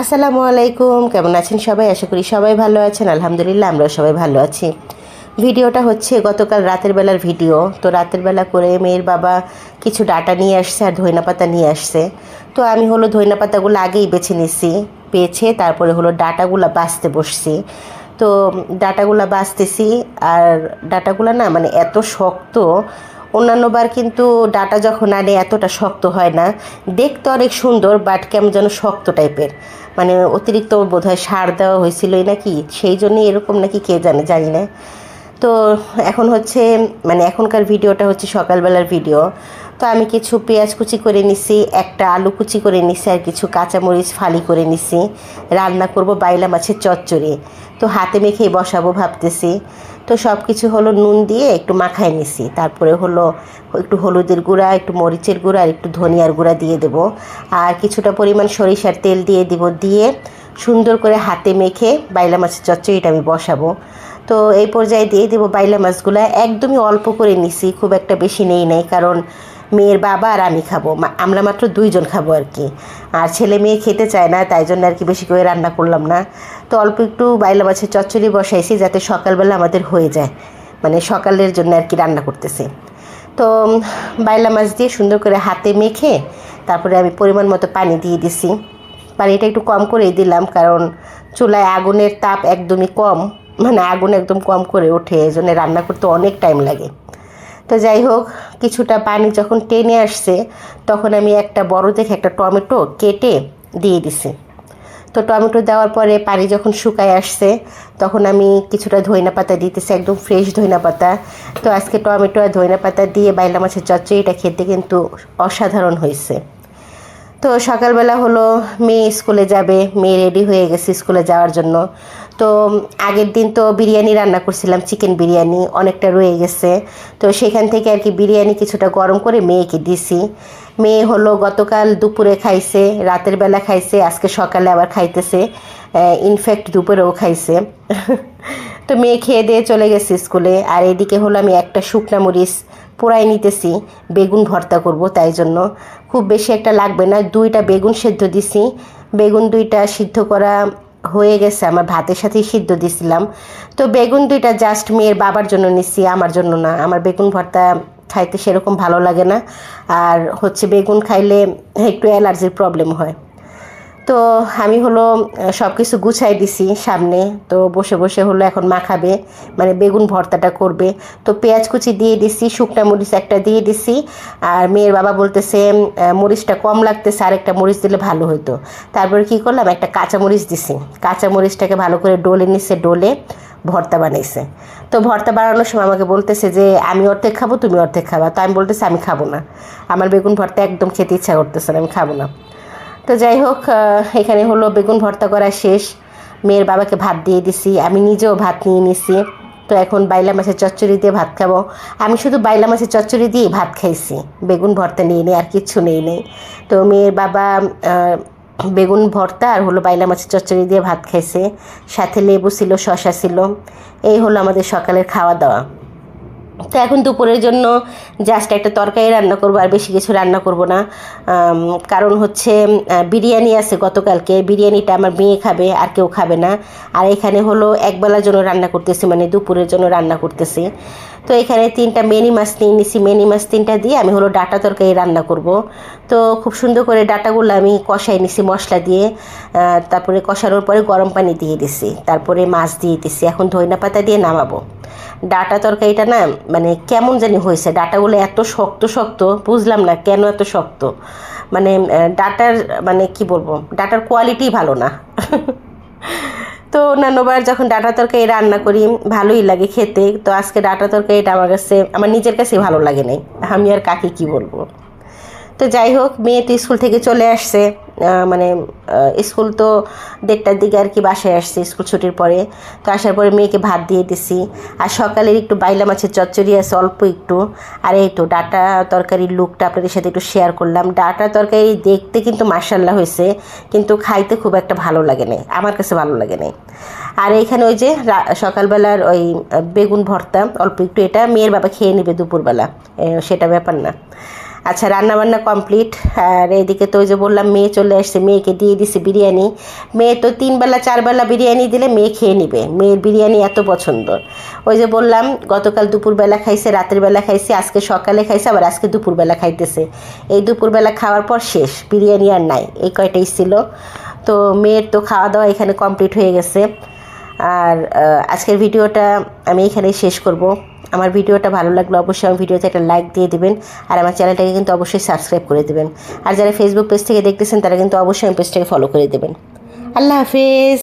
আসসালামু আলাইকুম, কেমন আছেন সবাই? আশা করি সবাই ভালো আছেন। আলহামদুলিল্লাহ আমরাও সবাই ভালো আছি। ভিডিওটা হচ্ছে গতকাল রাতের বেলার ভিডিও। তো রাতের বেলা করে মেয়ের বাবা কিছু ডাটা নিয়ে আসছে আর ধইনা পাতা নিয়ে আসছে। তো আমি ধইনা পাতাগুলো আগেই বেছে নিছি, বেছে তারপরে ডাটাগুলো বাছতে বসছি। তো ডাটাগুলো বাছতেছি, আর ডাটাগুলো না মানে এত শক্ত। অন্যান্য বার কিন্তু ডাটা যখন আনে এতটা শক্ত হয় না, দেখতে অনেক সুন্দর, বাট কেমন যেন শক্ত টাইপের, মানে অতিরিক্ত বোধহয় সার দেওয়া হয়েছিলই নাকি, সেই জন্যই এরকম নাকি, কে জানে, জানি না। তো এখন মানে এখনকার ভিডিওটা হচ্ছে সকালবেলার ভিডিও। তো আমি কিছু পেঁয়াজ কুচি করে নিছি, একটা আলু কুচি করে নিছি, আর কিছু কাঁচামরিচ ফালি করে নিছি। রান্না করব বাইলা মাছের চচ্চড়ি। তো হাতে মেখেই বসাবো ভাবতেছি। তো সব কিছু নুন দিয়ে একটু মাখায় নিছি, তারপরে একটু হলুদের গুঁড়া, একটু মরিচের গুঁড়া আর একটু ধনিয়ার গুঁড়া দিয়ে দেবো, আর কিছুটা পরিমাণ সরিষার তেল দিয়ে দিব। দিয়ে সুন্দর করে হাতে মেখে বাইলা মাছের চচ্চড়িটা আমি বসাবো। তো এই পর্যায়ে দিয়ে দেবো বাইলা মাছগুলো। একদমই অল্প করে নিছি, খুব একটা বেশি নেই নাই, কারণ মেয়ের বাবা আর আমি খাবো, আমরা মাত্র দুইজন খাবো আর কি। আর ছেলে মেয়ে খেতে চায় না, তাই জন্য আর কি বেশি করে রান্না করলাম না। তো অল্প একটু বাইলা মাছের চচ্চড়ি বসাইছি, যাতে সকালবেলা আমাদের হয়ে যায়, মানে সকালের জন্য আর কি রান্না করতেছি। তো বাইলা মাছ দিয়ে সুন্দর করে হাতে মেখে তারপরে আমি পরিমাণ মতো পানি দিয়ে দিছি। পানিটা একটু কম করেই দিলাম, কারণ চুলায় আগুনের তাপ একদমই কম, মানে আগুন একদম কম করে ওঠে, এই জন্য রান্না করতে অনেক টাইম লাগে। তো যাই হোক, কিছুটা পানি যখন টেনে আসছে, তখন আমি একটা বড় দেখে একটা টমেটো কেটে দিয়ে দিছি। তো টমেটো দেওয়ার পরে পানি যখন শুকায় আসছে, তখন আমি কিছুটা ধইনা পাতা দিতেছি, একদম ফ্রেশ ধইনা পাতা। তো আজকে টমেটো আর ধইনা পাতা দিয়ে বাইলা মাছের চচ্চড়িটা খেতে কিন্তু অসাধারণ হয়েছে। তো সকালবেলা মেয়ে স্কুলে যাবে, মেয়ে রেডি হয়ে গেছে স্কুলে যাওয়ার জন্য। তো আগের দিন তো বিরিয়ানি রান্না করছিলাম, চিকেন বিরিয়ানি অনেকটা রয়ে গেছে। তো সেখান থেকে আর কি বিরিয়ানি কিছুটা গরম করে মেয়েকে দিছি। মেয়ে গতকাল দুপুরে খাইছে, রাতের বেলা খাইছে, আজকে সকালে আবার খাইতেছে, ইনফ্যাক্ট দুপুরেও খাইছে। তো মেয়ে খেয়ে দিয়ে চলে গেছে স্কুলে। আর এদিকে আমি একটা শুকনা মরিচ পোড়াই নিতেছি, বেগুন ভর্তা করব, তাই জন্য খুব বেশি একটা লাগবে না। দুইটা বেগুন সেদ্ধ দিছি, বেগুন দুইটা সিদ্ধ করা হয়ে গেছে, আমার ভাতের সাথেই সিদ্ধ দিছিলাম। তো বেগুন দুইটা জাস্ট মেয়ের বাবার জন্য নিছি, আমার জন্য না। আমার বেগুন ভর্তা খাইতে সেরকম ভালো লাগে না, আর বেগুন খাইলে একটু অ্যালার্জির প্রবলেম হয়। তো আমি সব কিছু গুছাই দিছি সামনে। তো বসে বসে এখন মাখাবে, মানে বেগুন ভর্তাটা করবে। তো পেঁয়াজ কুচি দিয়ে দিছি, শুকনা মরিচ একটা দিয়ে দিছি। আর মেয়ের বাবা বলতেছে মরিচটা কম লাগতেছে, আরেকটা মরিচ দিলে ভালো হতো। তারপরে কি করলাম, একটা কাঁচা মরিচ দিছি, কাঁচা মরিচটাকে ভালো করে ডলে নিছে, ডলে ভর্তা বানাইছে। তো ভর্তা বানানোর সময় আমাকে বলতেছে যে আমি অর্ধেক খাবো, তুমি অর্ধেক খাবা। তো আমি বলতেছি আমি খাবো না, আমার বেগুন ভর্তা একদম খেতে ইচ্ছা করতেছে না, আমি খাবো না। তো যাই হোক, এখানে বেগুন ভর্তা করা শেষ, মেয়ের বাবাকে ভাত দিয়ে দিছি, আমি নিজেও ভাত নিয়ে নিছি। তো এখন বাইলা মাছের চচ্চড়ি দিয়ে ভাত খাবো। আমি শুধু বাইলা মাছের চচ্চড়ি দিয়ে ভাত খাইছি, বেগুন ভর্তা নিয়ে নেই, আর কিচ্ছু নেই। তো মেয়ের বাবা বেগুন ভর্তা আর বাইলা মাছের চচ্চড়ি দিয়ে ভাত খাইছে, সাথে লেবু ছিল, শসা ছিল। এই আমাদের সকালের খাওয়া দাওয়া। তো এখন দুপুরের জন্য জাস্ট একটা তরকারি রান্না করবো, আর বেশি কিছু রান্না করব না। কারণ বিরিয়ানি আছে গতকালকে, বিরিয়ানিটা আমার মেয়ে খাবে, আর কেউ খাবে না। আর এখানে একবেলার জন্য রান্না করতেছি, মানে দুপুরের জন্য রান্না করতেছি। তো এখানে 3টা মেনি মাছ নিয়ে নিছি, মেনি মাছ 3টা দিয়ে আমি ডাটা তরকারি রান্না করব। তো খুব সুন্দর করে ডাটাগুলো আমি কষাই নিছি মশলা দিয়ে, তারপরে কষানোর পরে গরম পানি দিয়ে দিছি, তারপরে মাছ দিয়ে দিছি। এখন ধইনা পাতা দিয়ে নামাবো। ডাটা তরকারিটা না মানে কেমন জানি হয়েছে, ডাটাগুলো এত শক্ত শক্ত, বুঝলাম না কেন এত শক্ত। মানে ডাটার মানে কি বলবো, ডাটার কোয়ালিটি ভালো না। তো অন্যান্যবার যখন ডাটা তরকারি রান্না করি ভালোই লাগে খেতে, তো আজকে ডাটা তরকারিটা আমার নিজের কাছে ভালো লাগে নাই, আমি আর কাকে কি বলবো। তো যাই হোক, মেয়ে তো স্কুল থেকে চলে আসছে, মানে স্কুল তো 1:30টার দিকে আর কি বাসায় আসছে স্কুল ছুটির পরে। তো আসার পরে মেয়েকে ভাত দিয়ে দিছি। আর সকালের একটু বাইলা মাছের চচ্চড়ি আছে অল্প একটু। আর এই তো ডাটা তরকারির লুকটা আপনাদের সাথে একটু শেয়ার করলাম। ডাটা তরকারি দেখতে কিন্তু মাশাআল্লাহ হয়েছে, কিন্তু খাইতে খুব একটা ভালো লাগে নাই, আমার কাছে ভালো লাগে নাই। আর এইখানে ওই যে সকালবেলার ওই বেগুন ভর্তা অল্প একটু, এটা মেয়ের বাবা খেয়ে নেবে দুপুরবেলা, সেটা ব্যাপার না। আচ্ছা, রান্নাবান্না কমপ্লিট। আর এদিকে তো ওই যে বললাম মেয়ে চলে আসছে, মেয়েকে দিয়ে দিছি বিরিয়ানি। মেয়ে তো 3 বেলা 4 বেলা বিরিয়ানি দিলে মেয়ে খেয়ে নিবে, মেয়ের বিরিয়ানি এত পছন্দ। ওই যে বললাম গতকাল দুপুরবেলা খাইছে, রাতের বেলা খাইছে, আজকে সকালে খাইছে, আবার আজকে দুপুরবেলা খাইতেছে। এই দুপুরবেলা খাওয়ার পর শেষ, বিরিয়ানি আর নাই, এই কয়টাই ছিল। তো মেয়ের তো খাওয়া দাওয়া এখানে কমপ্লিট হয়ে গেছে। আর আজকের ভিডিওটা আমি এখানেই শেষ করব। আমার ভিডিওটা ভালো লাগলে অবশ্যই আমার ভিডিওতে একটা লাইক দিয়ে দেবেন, আর আমার চ্যানেলটাকে কিন্তু অবশ্যই সাবস্ক্রাইব করে দেবেন। আর যারা ফেসবুক পেজ থেকে দেখতেছেন তারা কিন্তু অবশ্যই আমার পেজটাকে ফলো করে দেবেন। আল্লাহ হাফেজ।